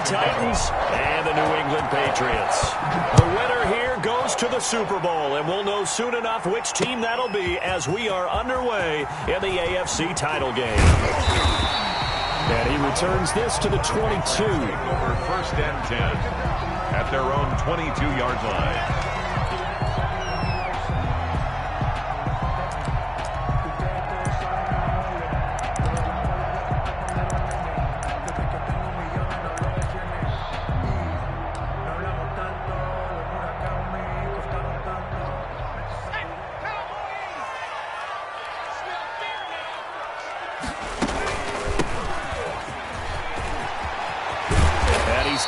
Titans and the New England Patriots. The winner here goes to the Super Bowl, and we'll know soon enough which team that'll be as we are underway in the AFC title game. And he returns this to the 22. Over 1st and 10 at their own 22-yard line.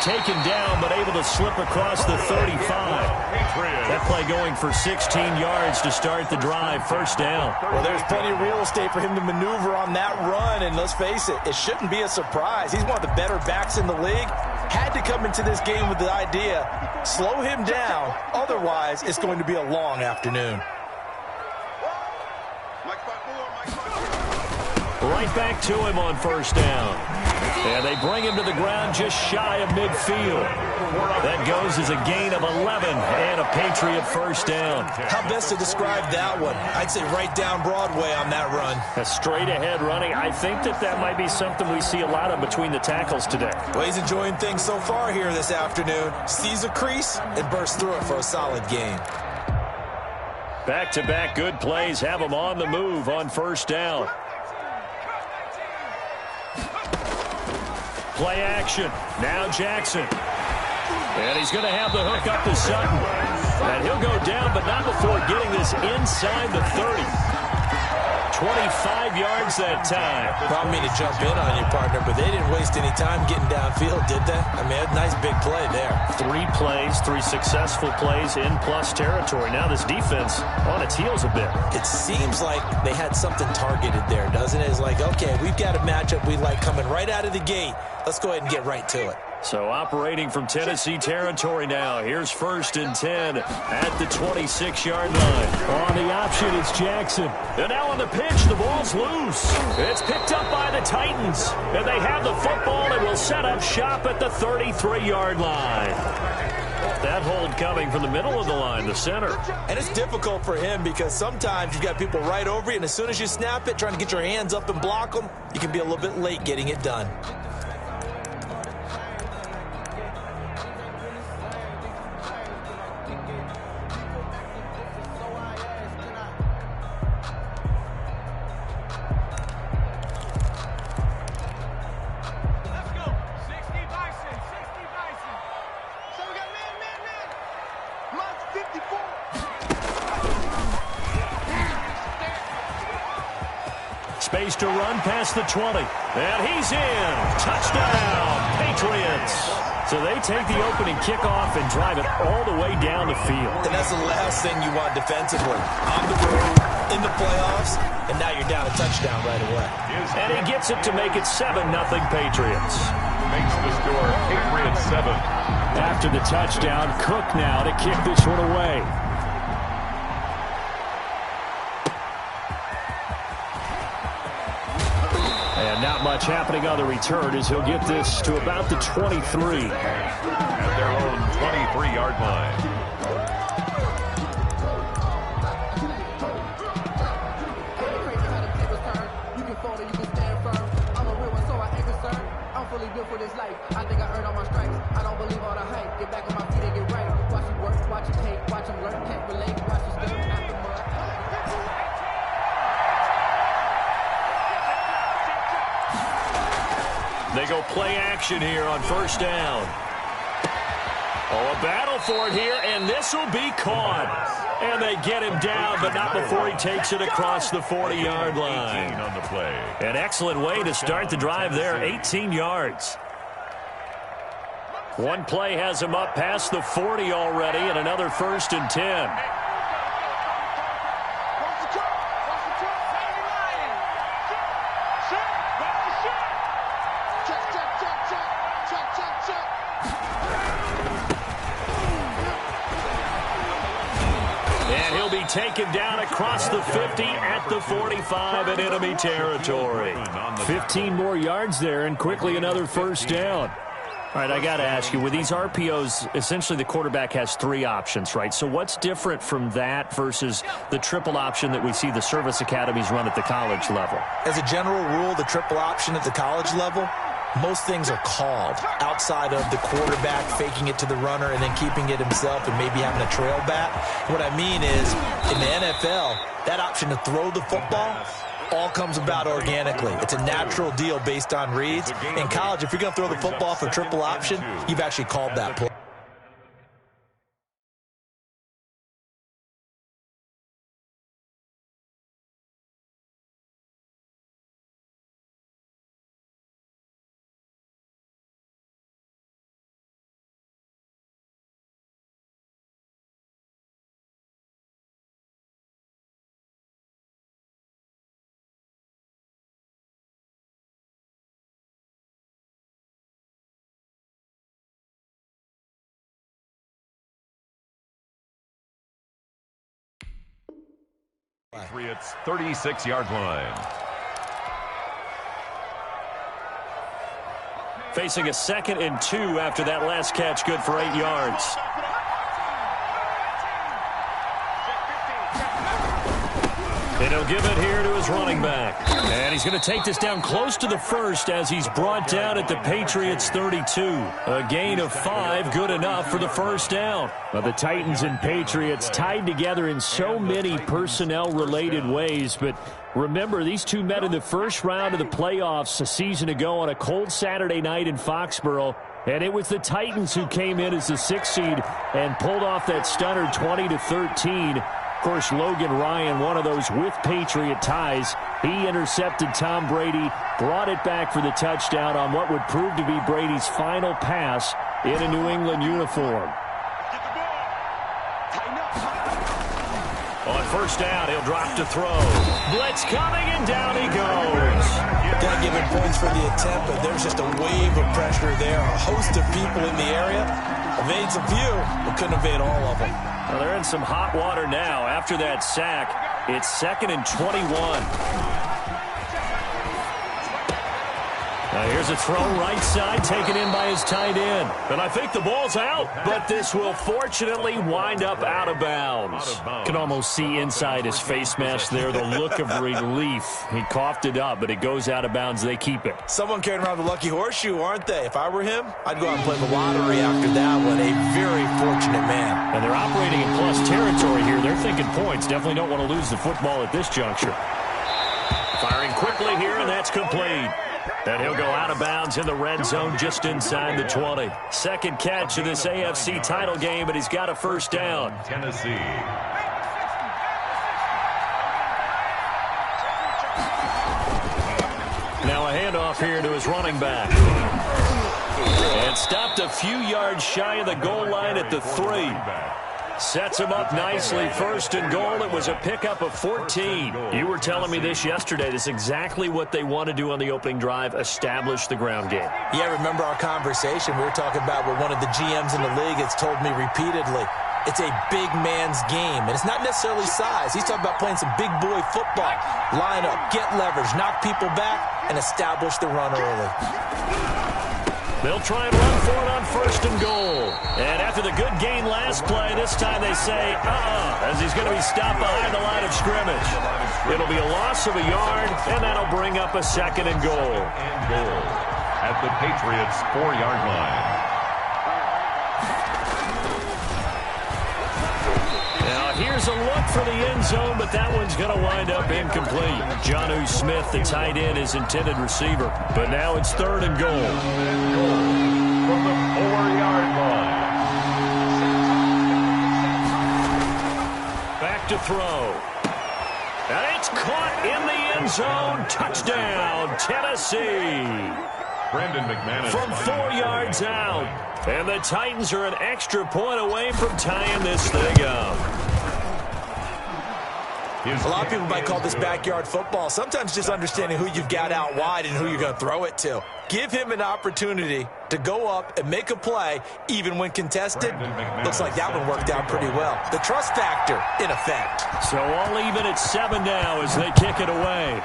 Taken down, but able to slip across the 35. That play going for 16 yards to start the drive. 1st down. Well, there's plenty of real estate for him to maneuver on that run, and let's face it, it shouldn't be a surprise. He's one of the better backs in the league. Had to come into this game with the idea, slow him down, otherwise it's going to be a long afternoon. Right back to him on 1st down. And they bring him to the ground just shy of midfield. That goes as a gain of 11 and a Patriot 1st down. How best to describe that one? I'd say right down Broadway on that run. A straight ahead running. I think that might be something we see a lot of between the tackles today. Well, he's enjoying things so far here this afternoon. Sees a crease and bursts through it for a solid game. Back-to-back good plays have him on the move on 1st down. Play action. Now Jackson. And he's going to have the hook up to Sutton. And he'll go down, but not before getting this inside the 30. 25 yards that time. I don't mean to jump in on you, partner, but they didn't waste any time getting downfield, did they? I mean, a nice big play there. 3 plays, 3 successful plays in plus territory. Now this defense on its heels a bit. It seems like they had something targeted there, doesn't it? It's like, okay, we've got a matchup we like coming right out of the gate. Let's go ahead and get right to it. So operating from Tennessee territory now. Here's 1st and 10 at the 26-yard line. On the option, it's Jackson. And now on the pitch, the ball's loose. It's picked up by the Titans. And they have the football and will set up shop at the 33-yard line. That hold coming from the middle of the line, the center. And it's difficult for him because sometimes you've got people right over you, and as soon as you snap it, trying to get your hands up and block them, you can be a little bit late getting it done. Space to run past the 20. And he's in. Touchdown, Patriots. So they take the opening kickoff and drive it all the way down the field. And that's the last thing you want defensively. On the road, in the playoffs, and now you're down a touchdown right away. And he gets it to make it 7-0 Patriots. Makes the score Patriots 7. After the touchdown, Cook now to kick this one away. And not much happening on the return as he'll get this to about the 23. At their own 23-yard line. For this life, I think I earned all my stripes. I don't believe all the hype. Get back on my feet and get right. Watch it work, watch it take, watch them learn, can't relate. Watch it stir, not the mud. They go play action here on 1st down. Oh, a battle for it here, and this will be caught. And they get him down, but not before he takes it across the 40-yard line. 18 on the play. An excellent way to start the drive there, 18 yards. One play has him up past the 40 already, and another 1st and 10. And he'll be taken down across the 50 at the 45 in enemy territory. 15 more yards there and quickly another 1st down. All right, I got to ask you, with these RPOs, essentially the quarterback has 3 options, right? So what's different from that versus the triple option that we see the service academies run at the college level? As a general rule, the triple option at the college level, most things are called outside of the quarterback faking it to the runner and then keeping it himself and maybe having a trail back. What I mean is, in the NFL, that option to throw the football all comes about organically. It's a natural deal based on reads. In college, if you're going to throw the football for triple option, you've actually called that play. Patriots 36-yard line. Facing a 2nd and 2 after that last catch, good for 8 yards. And he'll give it here to his running back. And he's going to take this down close to the first as he's brought down at the Patriots 32. A gain of 5, good enough for the first down. Well, the Titans and Patriots tied together in so many personnel-related ways, but remember, these two met in the first round of the playoffs a season ago on a cold Saturday night in Foxborough, and it was the Titans who came in as the 6th seed and pulled off that stunner 20-13. Of course, Logan Ryan, one of those with Patriot ties. He intercepted Tom Brady, brought it back for the touchdown on what would prove to be Brady's final pass in a New England uniform. On first down, he'll drop to throw. Blitz coming, and down he goes. Got to give him points for the attempt, but there's just a wave of pressure there. A host of people in the area. Evades a few, but couldn't evade all of them. Well, they're in some hot water now. After that sack, it's 2nd and 21. Now here's a throw right side, taken in by his tight end. And I think the ball's out, but this will fortunately wind up out of bounds. Can almost see inside his face mask there the look of relief. He coughed it up, but it goes out of bounds. They keep it. Someone carrying around the lucky horseshoe, aren't they? If I were him, I'd go out and play the lottery after that one. A very fortunate man. And they're operating in plus territory here. They're thinking points. Definitely don't want to lose the football at this juncture. Firing quickly here, and that's complete. And he'll go out of bounds in the red zone just inside the 20. Second catch of this AFC title game, but he's got a first down. Tennessee. Now a handoff here to his running back. And stopped a few yards shy of the goal line at the 3. Sets him up nicely. First and goal. It was a pickup of 14. You were telling me this yesterday. This is exactly what they want to do on the opening drive, establish the ground game. Yeah, remember our conversation. We were talking about what one of the GMs in the league has told me repeatedly. It's a big man's game, and it's not necessarily size. He's talking about playing some big boy football. Line up, get leverage, knock people back, and establish the run early. They'll try and run for it on first and goal. And after the good gain last play, this time they say, as he's going to be stopped behind the line of scrimmage. It'll be a loss of a yard, and that'll bring up a 2nd and goal. And goal at the Patriots' 4-yard line. Now here's a look for the end zone, but that one's going to wind up incomplete. Jonnu Smith, the tight end, is intended receiver. But now it's 3rd and goal. From the 4-yard line. Back to throw. And it's caught in the end zone. Touchdown, Tennessee. Brandon McManus. From 4 yards out. And the Titans are an extra point away from tying this thing up. A lot of people might call this backyard football. Sometimes just understanding who you've got out wide and who you're going to throw it to. Give him an opportunity to go up and make a play, even when contested. Looks like that one worked out pretty well. The trust factor in effect. So all even at 7 now as they kick it away.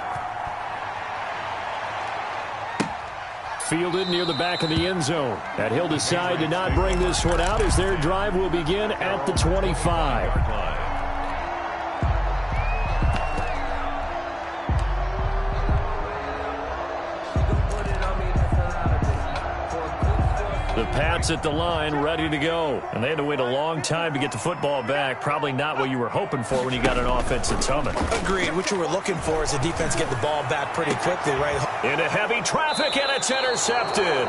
fielded near the back of the end zone. And he'll decide to not bring this one out as their drive will begin at the 25. The Pats at the line, ready to go. And they had to wait a long time to get the football back. Probably not what you were hoping for when you got an offense that's humming. Agreed. What you were looking for is the defense get the ball back pretty quickly, right? Into heavy traffic, and it's intercepted.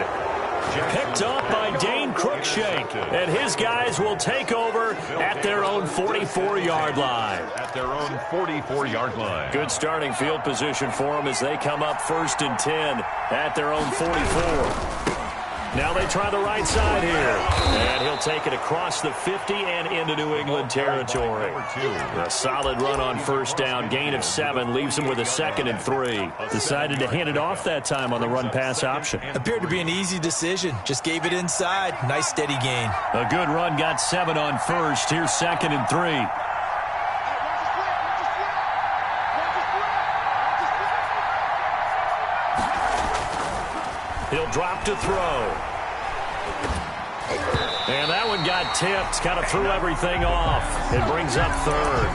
Picked up by Dane Cruikshank. And his guys will take over at their own 44-yard line. At their own 44-yard line. Good starting field position for them as they come up 1st and 10 at their own 44. Now they try the right side here. And he'll take it across the 50 and into New England territory. A solid run on first down. Gain of 7 leaves him with a 2nd and 3. Decided to hand it off that time on the run-pass option. Appeared to be an easy decision. Just gave it inside. Nice steady gain. A good run. Got 7 on first. Here's 2nd and 3. He'll drop to throw. And that one got tipped. Kind of threw everything off. It brings up 3rd.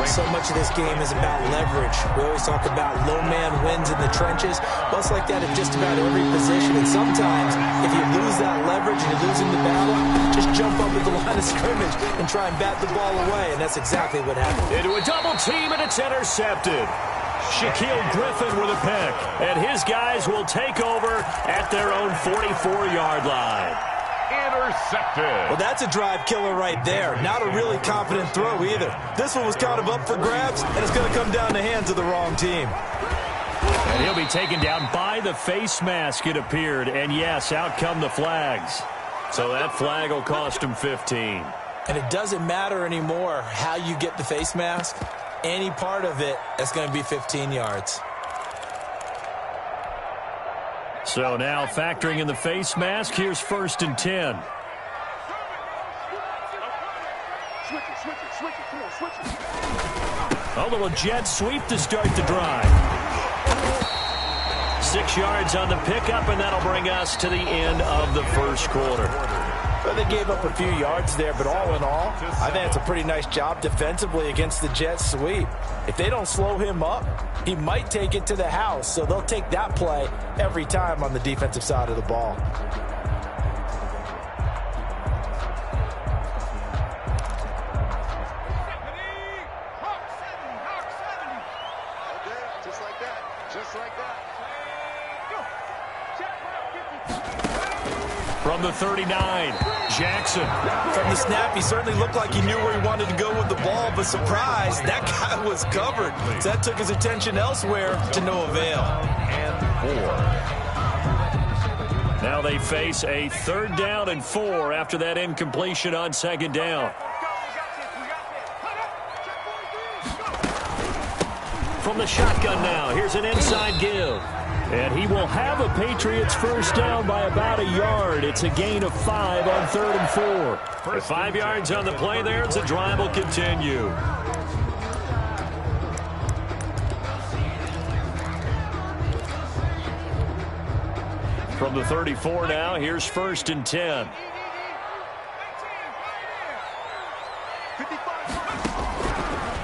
So much of this game is about leverage. We always talk about low man wins in the trenches. Well, it's like that at just about every position. And sometimes, if you lose that leverage and you're losing the battle, just jump up at the line of scrimmage and try and bat the ball away. And that's exactly what happened. Into a double team, and it's intercepted. Shaquille Griffin with a pick. And his guys will take over at their own 44-yard line. Intercepted. Well, that's a drive killer right there. Not a really confident throw either. This one was kind of up for grabs, and it's going to come down the hands of the wrong team. And he'll be taken down by the face mask, it appeared. And, yes, out come the flags. So that flag will cost him 15. And it doesn't matter anymore how you get the face mask. Any part of it, that's going to be 15 yards. So now factoring in the face mask, here's 1st and 10. A little jet sweep to start the drive. 6 yards on the pickup, and that'll bring us to the end of the first quarter. Well, they gave up a few yards there, but all in all, I think it's a pretty nice job defensively against the jet sweep. If they don't slow him up, he might take it to the house, so they'll take that play every time on the defensive side of the ball. From the 39, Jackson. From the snap, he certainly looked like he knew where he wanted to go with the ball, but surprise, that guy was covered. So that took his attention elsewhere to no avail. And 4. Now they face a 3rd down and 4 after that incompletion on 2nd down. From the shotgun now, here's an inside give. And he will have a Patriots first down by about a yard. It's a gain of 5 on 3rd and 4. With 5 yards on the play there, the drive will continue. From the 34 now, here's 1st and 10.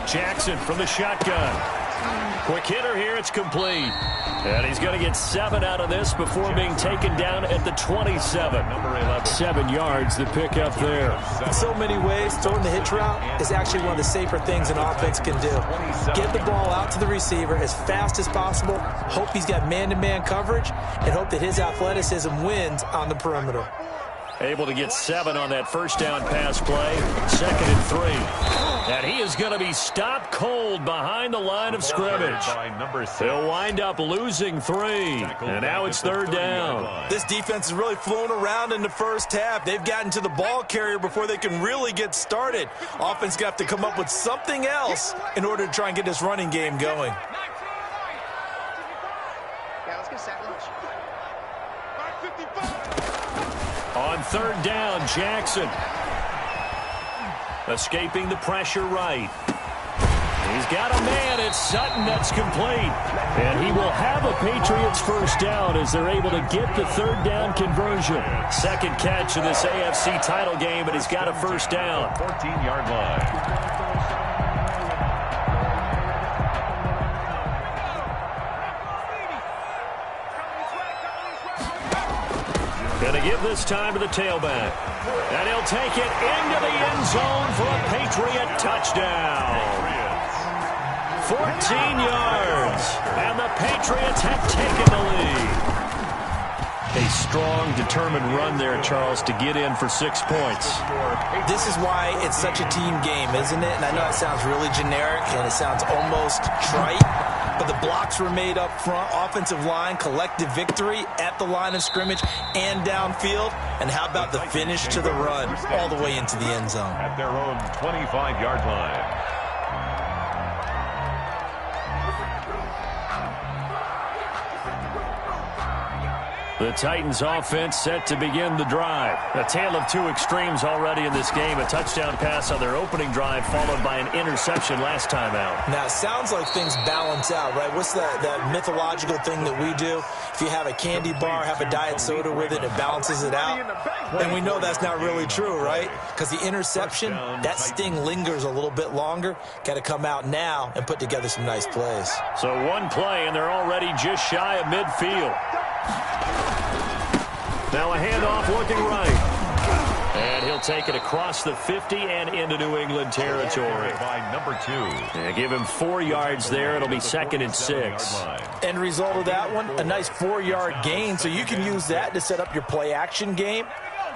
Jackson from the shotgun. Quick hitter here, it's complete. And he's going to get 7 out of this before being taken down at the 27. Number 11. 7 yards, the pickup there. In so many ways, throwing the hitch route is actually one of the safer things an offense can do. Get the ball out to the receiver as fast as possible, hope he's got man-to-man coverage, and hope that his athleticism wins on the perimeter. Able to get 7 on that first down pass play. 2nd and 3. And he is going to be stopped cold behind the line of scrimmage. He'll wind up losing 3. And now it's 3rd down. This defense has really flown around in the first half. They've gotten to the ball carrier before they can really get started. Offense got to come up with something else in order to try and get this running game going. On 3rd down, Jackson. Escaping the pressure right. He's got a man. It's Sutton that's complete. And he will have a Patriots first down as they're able to get the third down conversion. Second catch of this AFC title game, and he's got a first down. 14-yard line. Going to give this time to the tailback. And he'll take it into the end zone for a Patriot touchdown. 14 yards. And the Patriots have taken the lead. A strong, determined run there, Charles, to get in for 6 points. This is why it's such a team game, isn't it? And I know it sounds really generic and it sounds almost trite, but the blocks were made up front, offensive line, collective victory at the line of scrimmage and downfield. And how about the finish to the run all the way into the end zone? At their own 25-yard line. The Titans offense set to begin the drive. A tale of two extremes already in this game. A touchdown pass on their opening drive followed by an interception last time out. Now, it sounds like things balance out, right? What's that mythological thing that we do? If you have a candy bar, have a diet soda with it, it balances it out. And we know that's not really true, right? Because the interception, that sting lingers a little bit longer. Got to come out now and put together some nice plays. So one play, and they're already just shy of midfield. Now a handoff looking right. And he'll take it across the 50 and into New England territory. By number 2. And give him 4 yards there. It'll be 2nd and 6. End result of that one, a nice 4-yard gain. So you can use that to set up your play-action game,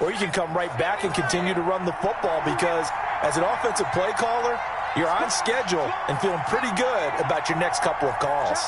or you can come right back and continue to run the football because as an offensive play caller, you're on schedule and feeling pretty good about your next couple of calls.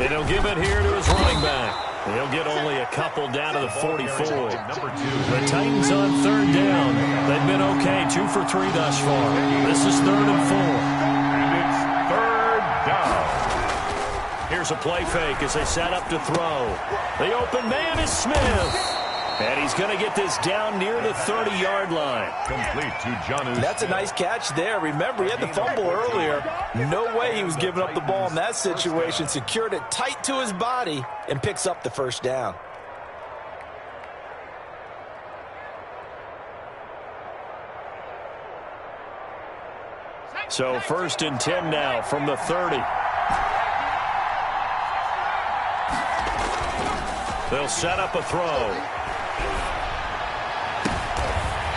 And he'll give it here to his running back. He'll get only a couple down to the 44. The Titans on third down. They've been okay, 2 for 3 thus far. This is 3rd and 4. And it's 3rd down. Here's a play fake as they set up to throw. The open man is Smith. And he's going to get this down near the 30-yard line. Complete to Jonnu. That's a nice catch there. Remember, he had the fumble earlier. No way he was giving up the ball in that situation. Secured it tight to his body and picks up the first down. So 1st and 10 now from the 30. They'll set up a throw.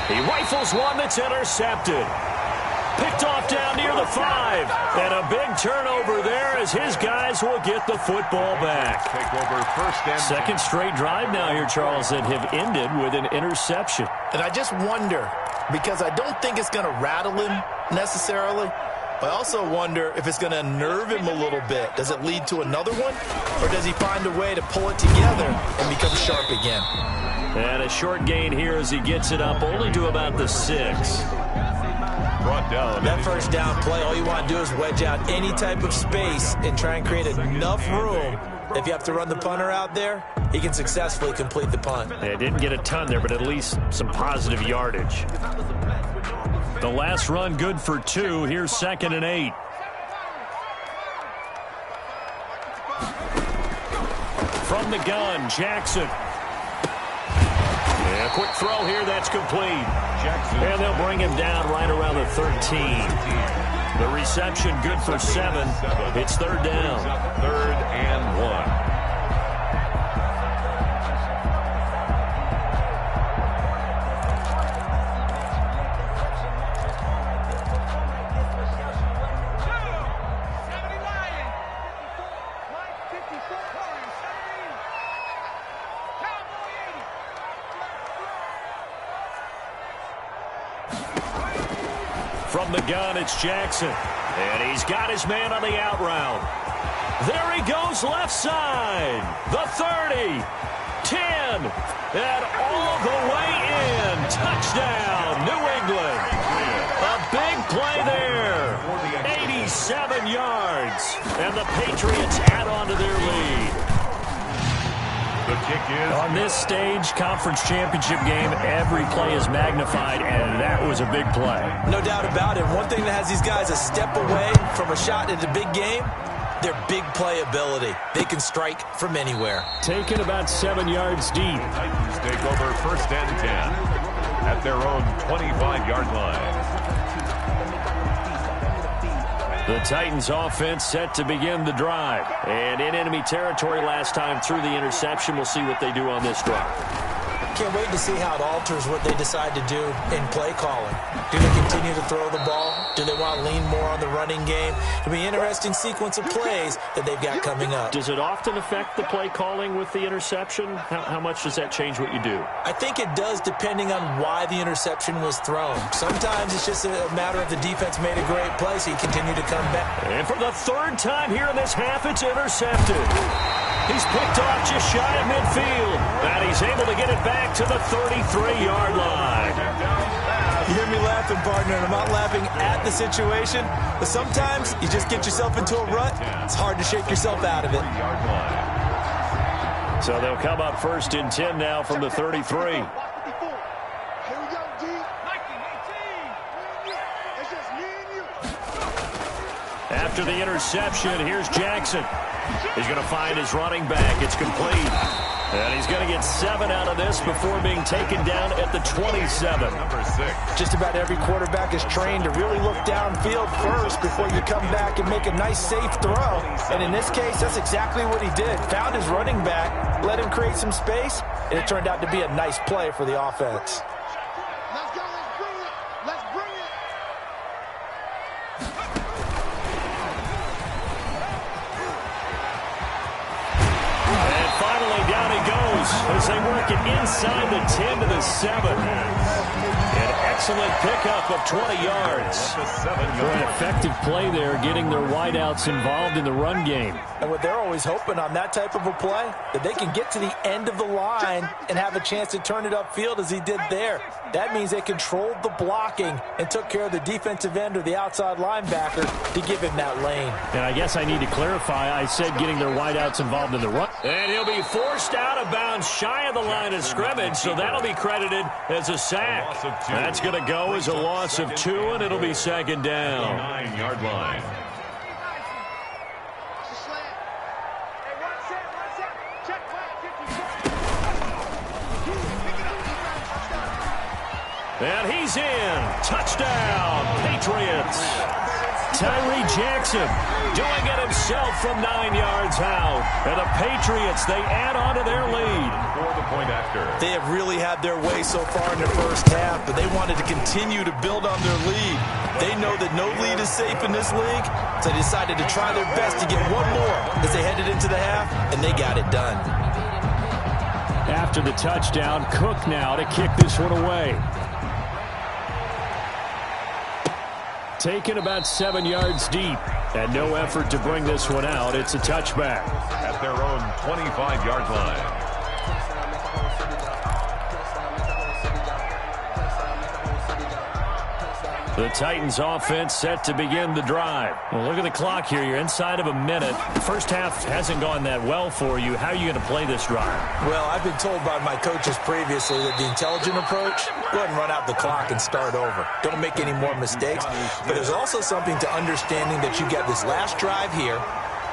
He rifles one that's intercepted. Picked off down near the 5. And a big turnover there as his guys will get the football back. Take over 1st and 2nd straight drive now here, Charles, that have ended with an interception. And I just wonder, because I don't think it's going to rattle him necessarily, I also wonder if it's going to unnerve him a little bit. Does it lead to another one? Or does he find a way to pull it together and become sharp again? And a short gain here as he gets it up only to about the 6. brought down. That first down play, all you want to do is wedge out any type of space and try and create enough room. If you have to run the punter out there, he can successfully complete the punt. Yeah, didn't get a ton there, but at least some positive yardage. The last run good for 2. Here's 2nd and 8. From the gun, Jackson. Yeah, quick throw here, that's complete. Jackson. And they'll bring him down right around the 13. The reception good for 7. It's 3rd down. 3rd and 1. From the gun, it's Jackson. And he's got his man on the out route. There he goes left side. The 30. 10. And all the way in. Touchdown, New England. A big play there. 87 yards. And the Patriots add on to their lead. The kick is on this stage, conference championship game, every play is magnified, and that was a big play. No doubt about it. One thing that has these guys a step away from a shot in the big game, their big play ability. They can strike from anywhere. Taken about 7 yards deep. Titans take over 1st and 10 at their own 25-yard line. The Titans offense set to begin the drive. And in enemy territory last time through the interception. We'll see what they do on this drive. Can't wait to see how it alters what they decide to do in play calling. Do they continue to throw the ball? Do they want to lean more on the running game? It'll be an interesting sequence of plays that they've got coming up. Does it often affect the play calling with the interception? How much does that change what you do? I think it does, depending on why the interception was thrown. Sometimes it's just a matter of the defense made a great play, so you continue to come back. And for the 3rd time here in this half, it's intercepted. He's picked off just shy of midfield. And he's able to get it back to the 33-yard line. You hear me laughing, partner, and I'm not laughing at the situation, but sometimes you just get yourself into a rut. It's hard to shake yourself out of it. So they'll come up 1st and 10 now from the 33. After the interception, here's Jackson. He's going to find his running back. It's complete. And he's going to get 7 out of this before being taken down at the 27. Number 6. Just about every quarterback is trained to really look downfield first before you come back and make a nice, safe throw. And in this case, that's exactly what he did. Found his running back, let him create some space, and it turned out to be a nice play for the offense. Let's go. Let's bring it. Let's bring it. And finally, down he goes as they work it inside the 10 to the 7. An excellent pickup of 20 yards. For an effective play there, getting their wideouts involved in the run game. And what they're always hoping on that type of a play, that they can get to the end of the line and have a chance to turn it upfield as he did there. That means they controlled the blocking and took care of the defensive end or the outside linebacker to give him that lane. And I guess I need to clarify, I said getting their wideouts involved in the run. And he'll be forced out of bounds shy of the line of scrimmage, so that'll be credited as a sack. That's going to go as a loss of 2, and it'll be 2nd down. 9-yard line. And he's in. Touchdown, Patriots. Tyree Jackson doing it himself from 9 yards out. And the Patriots, they add on to their lead. For the point after. They have really had their way so far in the first half, but they wanted to continue to build on their lead. They know that no lead is safe in this league, so they decided to try their best to get one more as they headed into the half, and they got it done. After the touchdown, Cook now to kick this one away. Taken about 7 yards deep, and no effort to bring this one out. It's a touchback. At their own 25-yard line. The Titans offense set to begin the drive. Well, look at the clock here. You're inside of a minute. First half hasn't gone that well for you. How are you going to play this drive? Well, I've been told by my coaches previously that the intelligent approach, go ahead and run out the clock and start over. Don't make any more mistakes. But there's also something to understanding that you get this last drive here.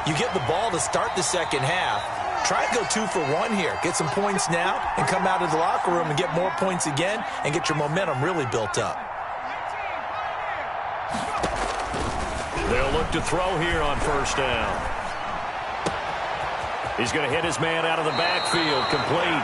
You get the ball to start the second half. Try and go 2 for 1 here. Get some points now and come out of the locker room and get more points again and get your momentum really built up. They'll look to throw here on 1st down. He's going to hit his man out of the backfield, complete.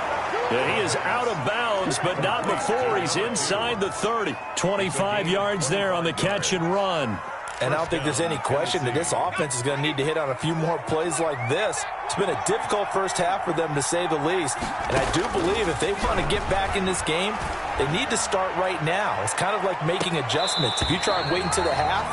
And he is out of bounds, but not before he's inside the 30. 25 yards there on the catch and run. And I don't think there's any question that this offense is going to need to hit on a few more plays like this. It's been a difficult first half for them, to say the least. And I do believe if they want to get back in this game, they need to start right now. It's kind of like making adjustments. If you try and wait until the half,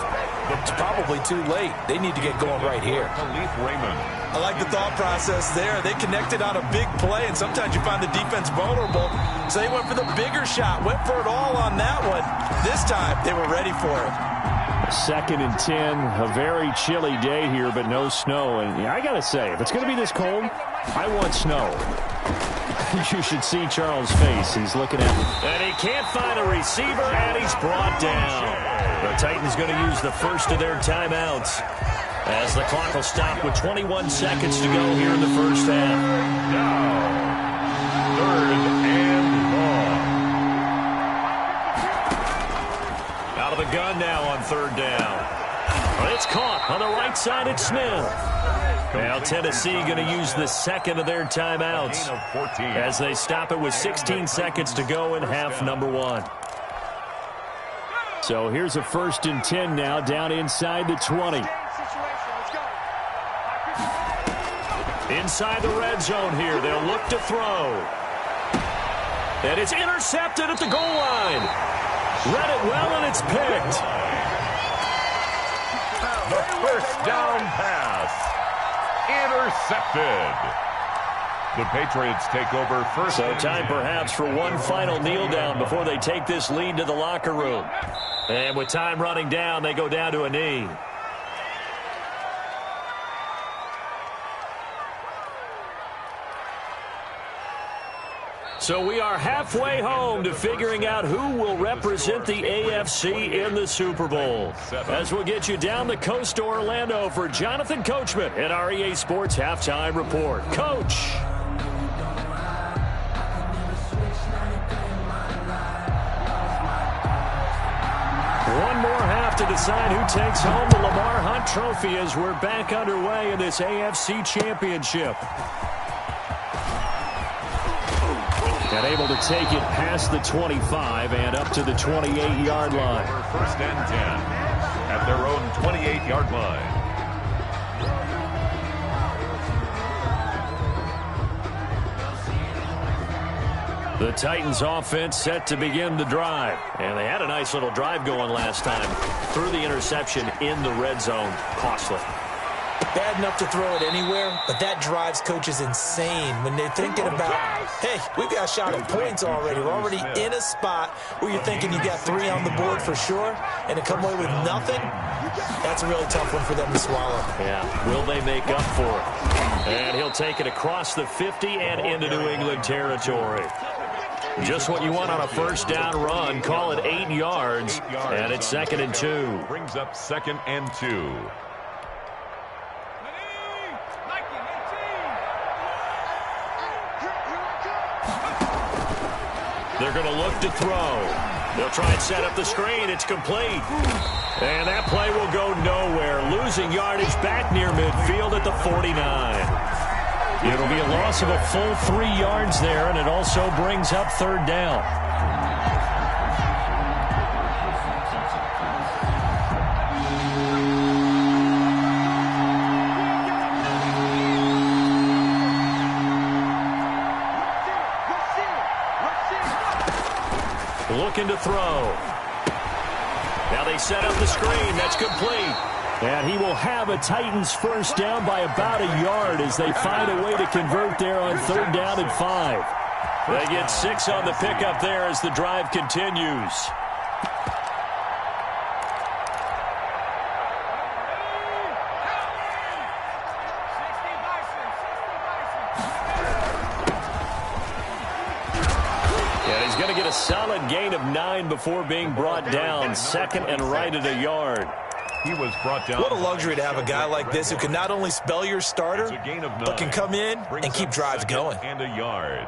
it's probably too late. They need to get going right here. I like the thought process there. They connected on a big play, and sometimes you find the defense vulnerable. So they went for the bigger shot, went for it all on that one. This time, they were ready for it. 2nd and 10, a very chilly day here, but no snow. And I got to say, if it's going to be this cold, I want snow. You should see Charles' face. He's looking at him. And he can't find a receiver, and he's brought down. The Titans going to use the first of their timeouts as the clock will stop with 21 seconds to go here in the first half. Now, 3rd and long. Out of the gun now on 3rd down. It's caught on the right side. It's Smith. Now Tennessee going to use the second of their timeouts as they stop it with 16 seconds to go in half number 1. So here's a 1st and 10 now down inside the 20. Inside the red zone here. They'll look to throw. And it's intercepted at the goal line. Read it well, and it's picked. The first down pass. Intercepted. The Patriots take over first. So time perhaps for one final kneel down before they take this lead to the locker room. And with time running down, they go down to a knee. So we are halfway home to figuring out who will represent the AFC in the Super Bowl. As we'll get you down the coast to Orlando for Jonathan Coachman at our EA Sports Halftime Report. Coach. One more half to decide who takes home the Lamar Hunt Trophy as we're back underway in this AFC Championship. And able to take it past the 25 and up to the 28-yard line. First and 10 at their own 28-yard line. The Titans offense set to begin the drive. And they had a nice little drive going last time. Threw the interception in the red zone. Costly. Bad enough to throw it anywhere, but that drives coaches insane when they're thinking about, hey, we've got a shot at points already. We're already in a spot where you're thinking you got 3 on the board for sure, and to come away with nothing, that's a really tough one for them to swallow. Yeah, will they make up for it? And he'll take it across the 50 and into New England territory. Just what you want on a first down run. Call it 8 yards, and it's 2nd and 2. Brings up 2nd and 2. They're going to look to throw. They'll try and set up the screen. It's complete. And that play will go nowhere. Losing yardage back near midfield at the 49. It'll be a loss of a full 3 yards there, and it also brings up 3rd down. Looking to throw. Now they set up the screen. That's complete. And he will have a Titans first down by about a yard as they find a way to convert there on 3rd down and 5. They get 6 on the pickup there as the drive continues. A solid gain of 9 before being brought down. 2nd and right at a yard. He was brought down. What a luxury to have a guy like this who can not only spell your starter, but can come in and keep drives going. And a yard.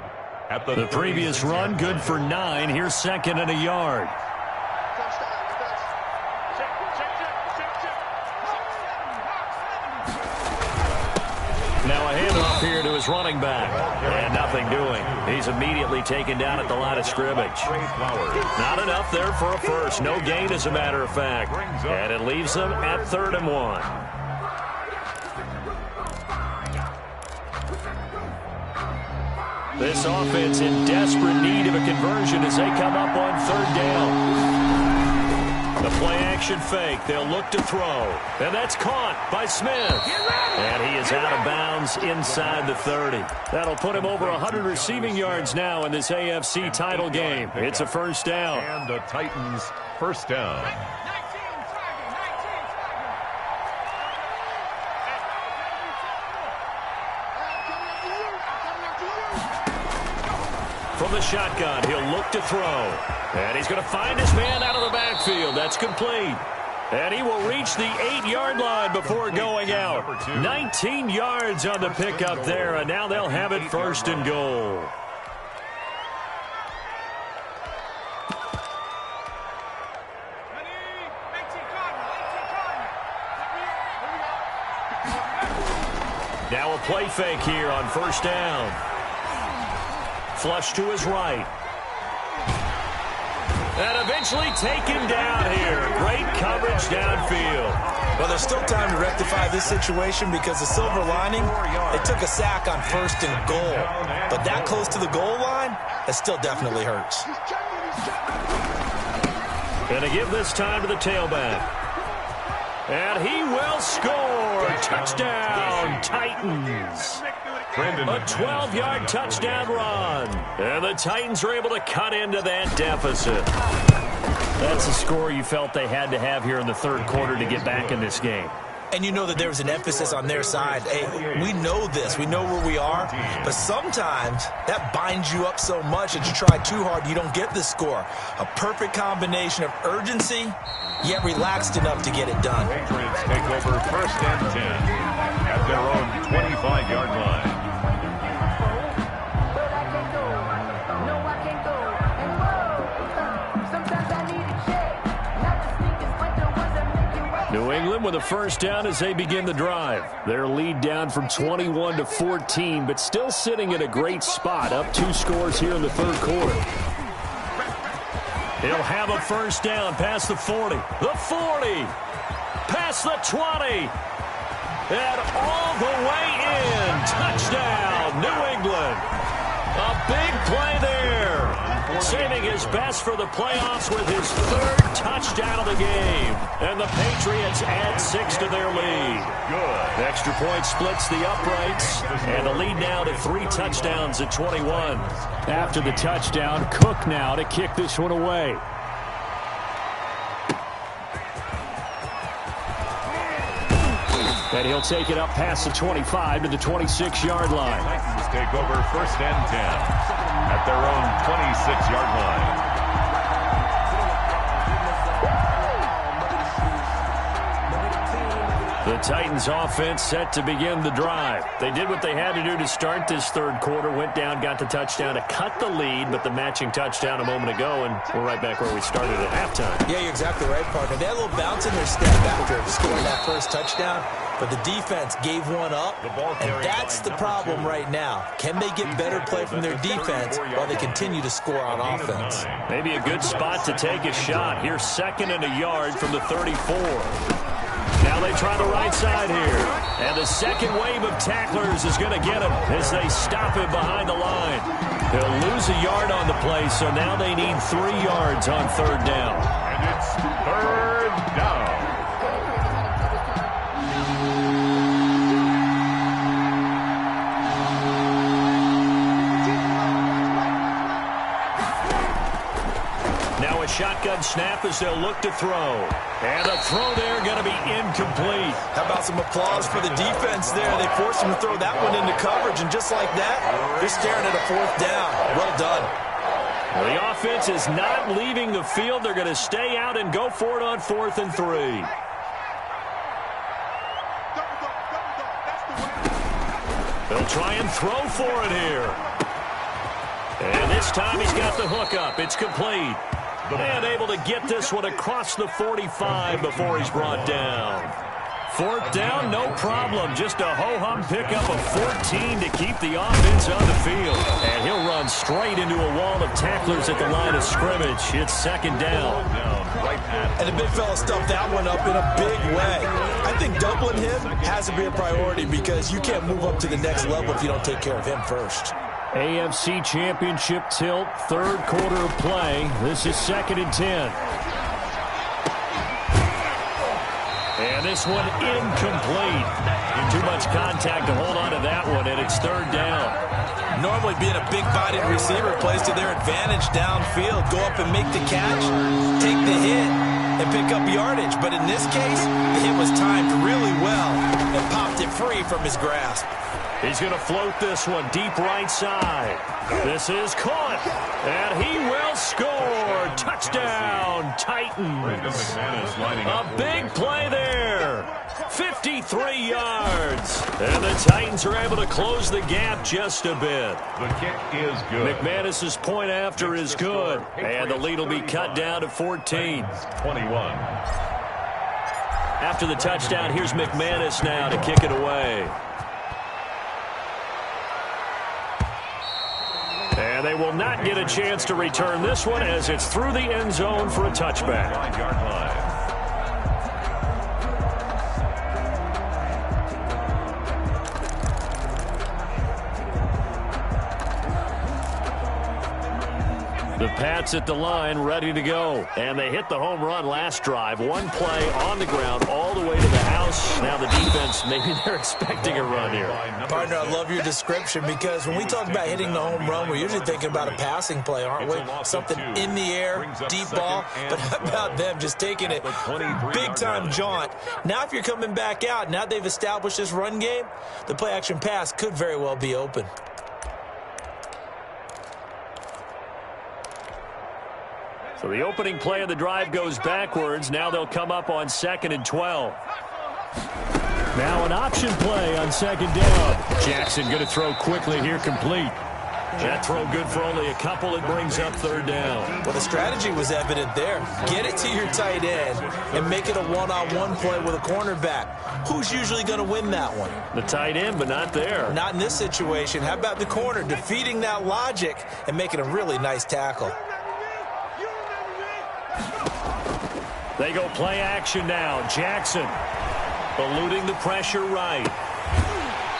At the previous run, good for 9. Here's 2nd and a yard. Now a handoff here to his running back. And nothing doing. He's immediately taken down at the line of scrimmage. Not enough there for a first. No gain, as a matter of fact. And it leaves them at 3rd and 1. This offense in desperate need of a conversion as they come up on 3rd down. The play-action fake. They'll look to throw. And that's caught by Smith. And he is out of bounds inside the 30. That'll put him over 100 receiving yards now in this AFC title game. It's a first down. And the Titans first down. From the shotgun, he'll look to throw. And he's going to find his man out of the backfield. That's complete. And he will reach the 8-yard line before going out. 19 yards on the pickup there, and now they'll have it first and goal. Now a play fake here on first down. Flush to his right. And eventually taken down here. Great coverage downfield. Well, there's still time to rectify this situation because the silver lining, they took a sack on first and goal. But that close to the goal line, that still definitely hurts. Gonna give this time to the tailback. And he will score. Touchdown, Titans. A 12-yard touchdown run. And the Titans are able to cut into that deficit. That's a score you felt they had to have here in the third quarter to get back in this game. And you know that there was an emphasis on their side. Hey, we know this. We know where we are. But sometimes that binds you up so much that you try too hard, you don't get the score. A perfect combination of urgency, yet relaxed enough to get it done. Patriots take over first and 10 at their own 25-yard line. New England with a first down as they begin the drive. Their lead down from 21 to 14, but still sitting in a great spot, up 2 scores here in the third quarter. He'll have a first down past the 40, the 40, past the 20, and all the way in. Touchdown, New England. A big play there. Saving his best for the playoffs with his 3rd touchdown of the game. And the Patriots add 6 to their lead. Good. Extra point splits the uprights. And the lead now to 3 touchdowns at 21. After the touchdown, Cook now to kick this one away. And he'll take it up past the 25 to the 26-yard line. Titans take over first and 10 at their own 26-yard line. The Titans offense set to begin the drive. They did what they had to do to start this third quarter, went down, got the touchdown to cut the lead, but the matching touchdown a moment ago, and we're right back where we started at halftime. Yeah, you're exactly right, partner. They had a little bounce in their step after scoring that first touchdown, but the defense gave one up, and that's the problem right now. Can they get better play from their defense while they continue to score on offense? Maybe a good spot to take a shot. Here's 2nd and a yard from the 34. Now they try the right side here. And the second wave of tacklers is going to get him as they stop him behind the line. He'll lose a yard on the play, so now they need 3 yards on 3rd down. And it's 3rd down. Now a shotgun snap as they'll look to throw. And a throw there going to be incomplete. How about some applause for the defense there? They forced him to throw that one into coverage, and just like that, they're staring at a 4th down. Well done. Well, the offense is not leaving the field. They're going to stay out and go for it on 4th and 3. They'll try and throw for it here. And this time he's got the hook up. It's complete. And able to get this one across the 45 before he's brought down. 4th down, no problem. Just a ho-hum pickup of 14 to keep the offense on the field. And he'll run straight into a wall of tacklers at the line of scrimmage. It's 2nd down. And the big fella stuffed that one up in a big way. I think doubling him has to be a priority because you can't move up to the next level if you don't take care of him first. AFC Championship tilt, 3rd quarter of play. This is 2nd and 10. And this one incomplete. Too much contact to hold on to that one, and it's 3rd down. Normally being a big-bodied receiver plays to their advantage downfield. Go up and make the catch, take the hit, and pick up yardage. But in this case, the hit was timed really well and popped it free from his grasp. He's going to float this one deep right side. This is caught, and he will score. Touchdown, Titans. A big play there. 53 yards. And the Titans are able to close the gap just a bit. The kick is good. McManus's point after is good. And the lead will be cut down to 14. 21. After the touchdown, here's McManus now to kick it away. And they will not get a chance to return this one as it's through the end zone for a touchback. 9-yard line. The Pats at the line, ready to go. And they hit the home run last drive. One play on the ground all the way to the house. Now the defense, maybe they're expecting a run here. Partner, I love your description because when we talk about hitting the home run, we're usually thinking about a passing play, aren't we? Something in the air, deep ball. But how about them just taking it big-time jaunt? Now if you're coming back out, now they've established this run game, the play-action pass could very well be open. So the opening play of the drive goes backwards. Now they'll come up on 2nd and 12. Now an option play on 2nd down. Jackson going to throw quickly here, complete. That throw good for only a couple. It brings up 3rd down. Well, the strategy was evident there. Get it to your tight end and make it a one-on-one play with a cornerback. Who's usually going to win that one? The tight end, but not there. Not in this situation. How about the corner defeating that logic and making a really nice tackle? They go play action now. Jackson eluding the pressure right.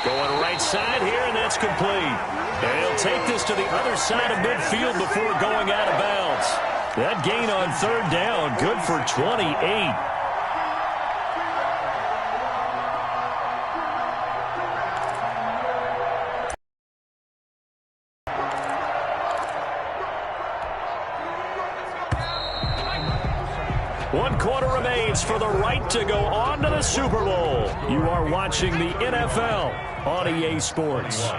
Going right side here, and that's complete. And he'll take this to the other side of midfield before going out of bounds. That gain on 3rd down, good for 28. One quarter remains for the right to go on to the Super Bowl. You are watching the NFL on EA Sports.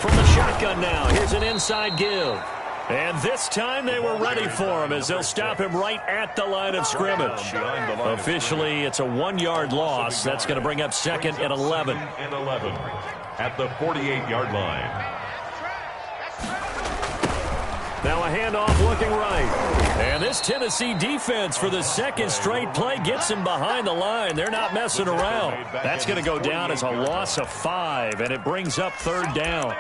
From the shotgun now, here's an inside give. And this time they were ready for him as they'll stop him right at the line of scrimmage. Officially, it's a 1-yard loss. That's going to bring up 2nd and 11. At the 48-yard line. Now a handoff looking right. And this Tennessee defense for the 2nd straight play gets him behind the line. They're not messing around. That's going to go down as a loss of 5, and it brings up 3rd down.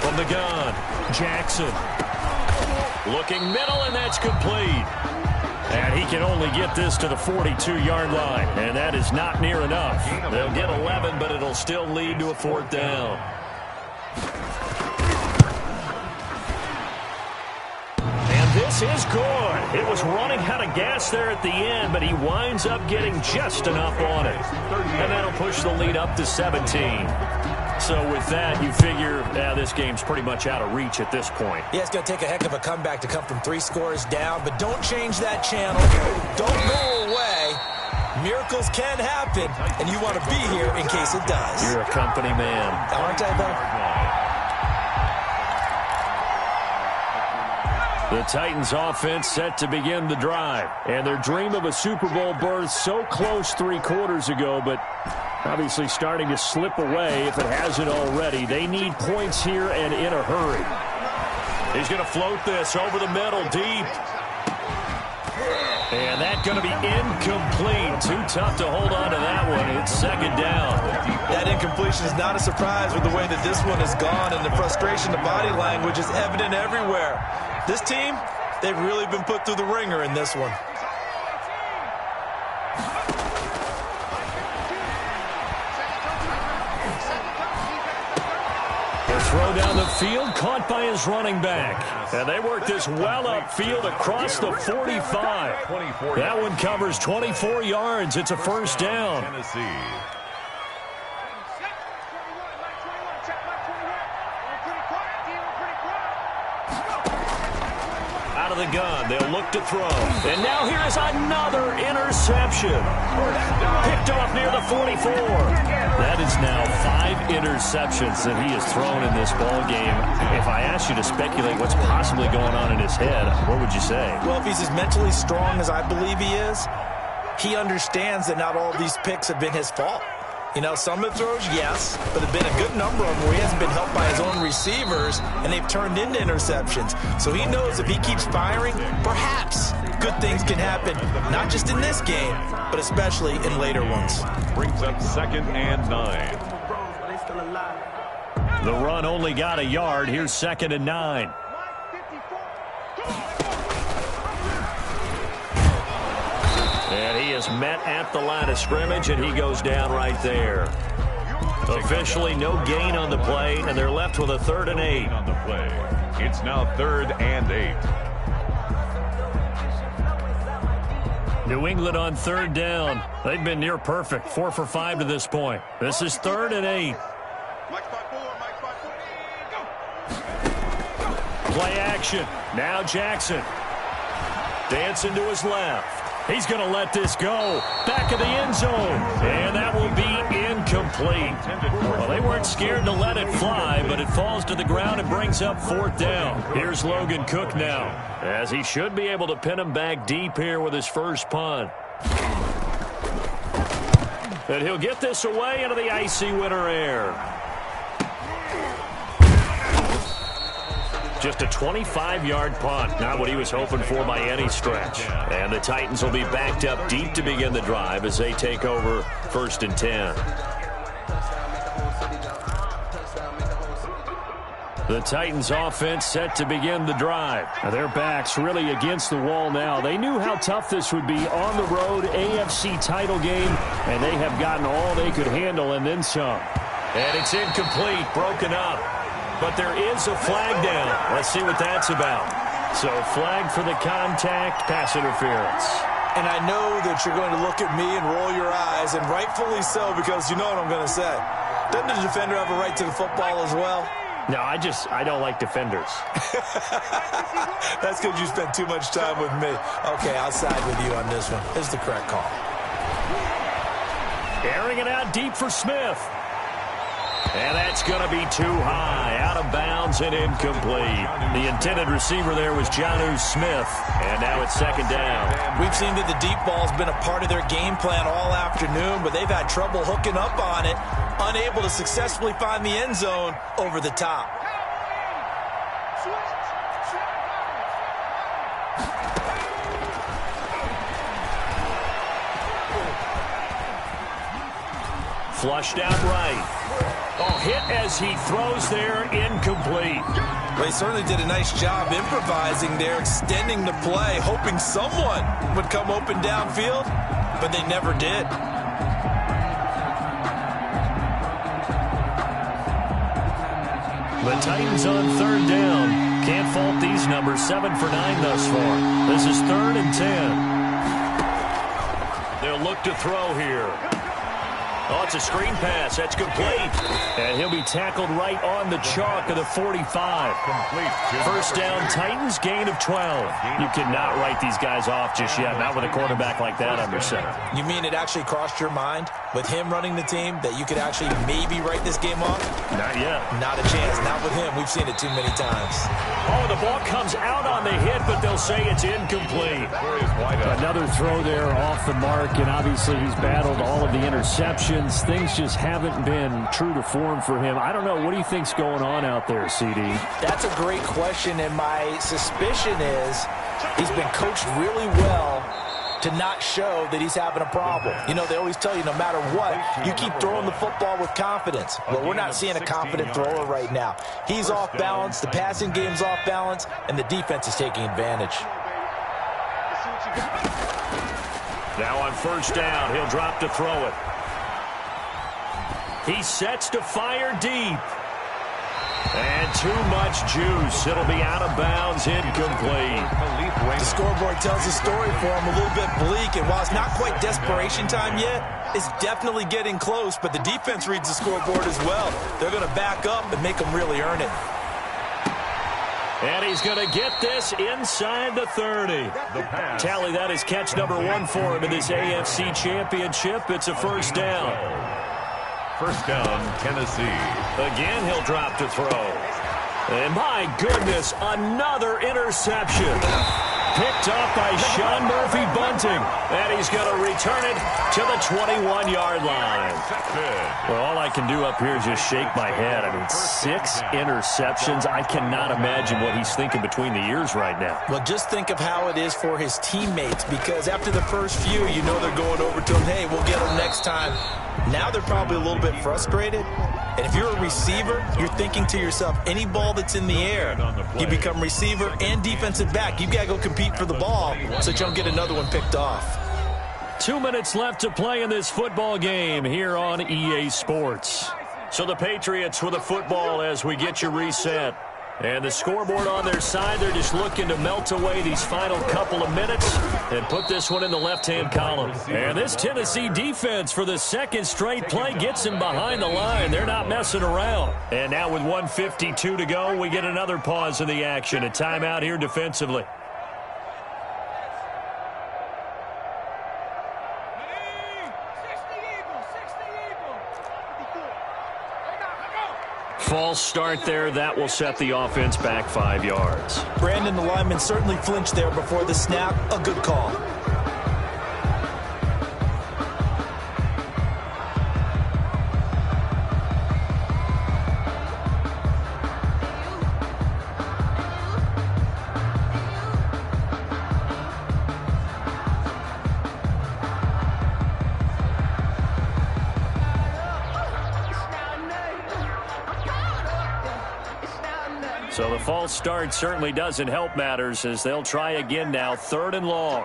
From the gun, Jackson. Looking middle, and that's complete. And he can only get this to the 42-yard line, and that is not near enough. They'll get 11, but it'll still lead to a 4th down. And this is good. It was running out of gas there at the end, but he winds up getting just enough on it. And that'll push the lead up to 17. So with that, you figure this game's pretty much out of reach at this point. Yeah, it's going to take a heck of a comeback to come from 3 scores down, but don't change that channel. Don't go away. Miracles can happen, and you want to be here in case it does. You're a company man. Aren't I, though? The Titans offense set to begin the drive. And their dream of a Super Bowl berth so close 3 quarters ago, but obviously starting to slip away if it hasn't already. They need points here and in a hurry. He's going to float this over the middle deep. And that's going to be incomplete. Too tough to hold on to that one. It's 2nd down. That incompletion is not a surprise with the way that this one has gone, and the frustration, the body language is evident everywhere. This team, they've really been put through the ringer in this one. Throw down the field, caught by his running back. And they work this well upfield across the 45. That one covers 24 yards. It's a 1st down. out of the gun. They'll look to throw. And now here is another interception. Picked off near the 44. That is now 5 interceptions that he has thrown in this ball game. If I asked you to speculate what's possibly going on in his head, what would you say? Well, if he's as mentally strong as I believe he is, he understands that not all of these picks have been his fault. You know, some of the throws, yes, but there have been a good number of them where he hasn't been helped by his own receivers, and they've turned into interceptions. So he knows if he keeps firing, perhaps good things can happen, not just in this game, but especially in later ones. Brings up 2nd and 9. The run only got a yard. Here's 2nd and 9. And he is met at the line of scrimmage, and he goes down right there. Officially no gain on the play, and they're left with a 3rd and 8. On the play. It's now 3rd and 8. New England on 3rd down. They've been near perfect, 4 for 5 to this point. This is 3rd and 8. Play action. Now Jackson. Dancing to his left. He's going to let this go. Back of the end zone. And that will be incomplete. Well, they weren't scared to let it fly, but it falls to the ground and brings up 4th down. Here's Logan Cook now, as he should be able to pin him back deep here with his first punt. And he'll get this away into the icy winter air. Just a 25-yard punt, not what he was hoping for by any stretch. And the Titans will be backed up deep to begin the drive as they take over 1st and 10. The Titans offense set to begin the drive. Now their backs really against the wall now. They knew how tough this would be on the road, AFC title game, and they have gotten all they could handle and then some. And it's incomplete, broken up. But there is a flag down. Let's see what that's about. So flag for the contact, pass interference. And I know that you're going to look at me and roll your eyes, and rightfully so, because you know what I'm going to say. Doesn't the defender have a right to the football as well? No, I don't like defenders. That's because you spent too much time with me. Okay, I'll side with you on this one. This is the correct call. Airing it out deep for Smith. And that's going to be too high, out of bounds and incomplete. The intended receiver there was Jonnu Smith, and now it's 2nd down. We've seen that the deep ball's been a part of their game plan all afternoon, but they've had trouble hooking up on it, unable to successfully find the end zone over the top. Flushed out right. Oh, hit as he throws there, incomplete. Well, he certainly did a nice job improvising there, extending the play, hoping someone would come open downfield, but they never did. The Titans on 3rd down. Can't fault these numbers, 7 for 9 thus far. This is 3rd and 10. They'll look to throw here. Oh, it's a screen pass. That's complete. And he'll be tackled right on the chalk of the 45. First down, Titans, gain of 12. You cannot write these guys off just yet, not with a quarterback like that under center. You mean it actually crossed your mind with him running the team that you could actually maybe write this game off? Not yet. Not a chance. Not with him. We've seen it too many times. Oh, the ball comes out on the hit, but they'll say it's incomplete. Another throw there off the mark, and obviously he's battled all of the interceptions. Things just haven't been true to form for him. I don't know. What do you think's going on out there, CD? That's a great question, and my suspicion is he's been coached really well to not show that he's having a problem. You know, they always tell you no matter what, you keep throwing the football with confidence. Well, we're not seeing a confident thrower right now. He's off balance, the passing game's off balance, and the defense is taking advantage. Now on 1st down, he'll drop to throw it. He sets to fire deep. And too much juice. It'll be out of bounds, incomplete. The scoreboard tells the story for him, a little bit bleak. And while it's not quite desperation time yet, it's definitely getting close. But the defense reads the scoreboard as well. They're going to back up and make them really earn it. And he's going to get this inside the 30. Tally, that is catch number 1 for him in this AFC Championship. It's a first down. First down, Tennessee. Again, he'll drop to throw. And my goodness, another interception. Picked off by Sean Murphy-Bunting. And he's going to return it to the 21-yard line. Well, all I can do up here is just shake my head. I mean, 6 interceptions. I cannot imagine what he's thinking between the ears right now. Well, just think of how it is for his teammates, because after the first few, you know they're going over to him, hey, we'll get him next time. Now they're probably a little bit frustrated. And if you're a receiver, you're thinking to yourself, any ball that's in the air, you become receiver and defensive back. You've got to go compete for the ball so that you don't get another one picked off. 2 minutes left to play in this football game here on EA Sports. So the Patriots with the football as we get you reset. And the scoreboard on their side, they're just looking to melt away these final couple of minutes and put this one in the left-hand column. And this Tennessee defense for the second straight play gets him behind the line. They're not messing around. And now with 1:52 to go, we get another pause in the action. A timeout here defensively. False start there. That will set the offense back 5 yards. Brandon, the lineman, certainly flinched there before the snap. A good call. So the false start certainly doesn't help matters as they'll try again now, 3rd and long.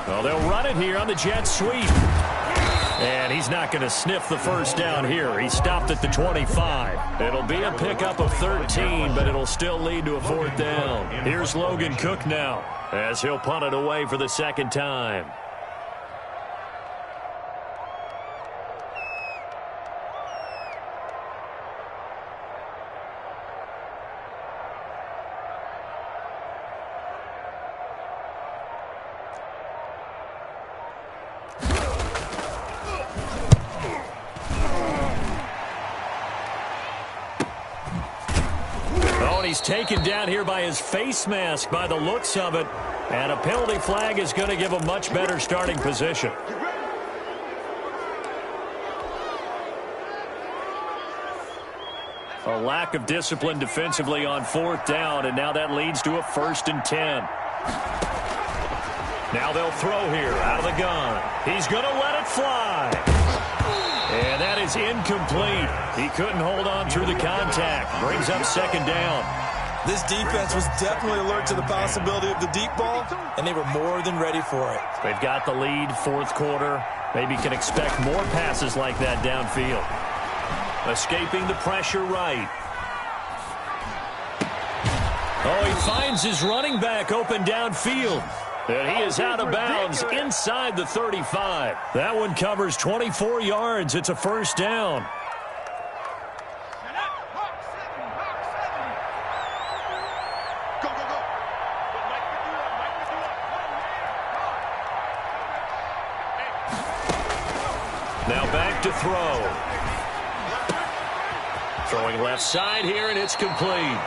Well, they'll run it here on the jet sweep. And he's not going to sniff the first down here. He stopped at the 25. It'll be a pickup of 13, but it'll still lead to a 4th down. Here's Logan Cook now as he'll punt it away for the second time. He's taken down here by his face mask by the looks of it. And a penalty flag is going to give a much better starting position. A lack of discipline defensively on 4th down, and now that leads to a 1st and 10. Now they'll throw here out of the gun. He's going to let it fly. And that is incomplete. He couldn't hold on through the contact. Brings up 2nd down. This defense was definitely alert to the possibility of the deep ball, and they were more than ready for it. They've got the lead, 4th quarter. Maybe can expect more passes like that downfield. Escaping the pressure right. Oh, he finds his running back open downfield. And he is out of bounds inside the 35. That one covers 24 yards. It's a 1st down. Now back to throw. Throwing left side here, and it's complete.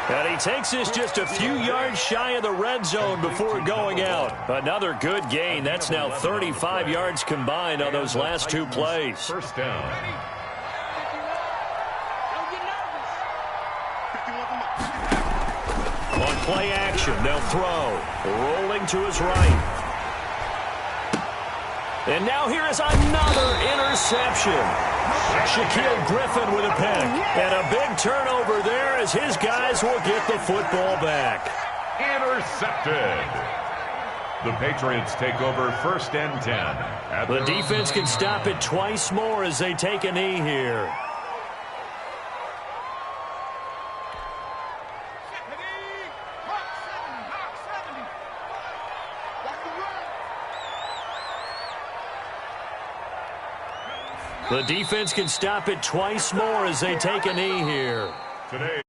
And he takes this just a few yards shy of the red zone before going out. Another good gain. That's now 35 yards combined on those last 2 plays. 1st down. On play action, they'll throw. Rolling to his right. And now here is another interception. Shaquille Griffin with a pick. And a big turnover there as his guys will get the football back. Intercepted. The Patriots take over 1st and 10. The defense can stop it twice more as they take a knee here. The defense can stop it twice more as they take a knee here. Today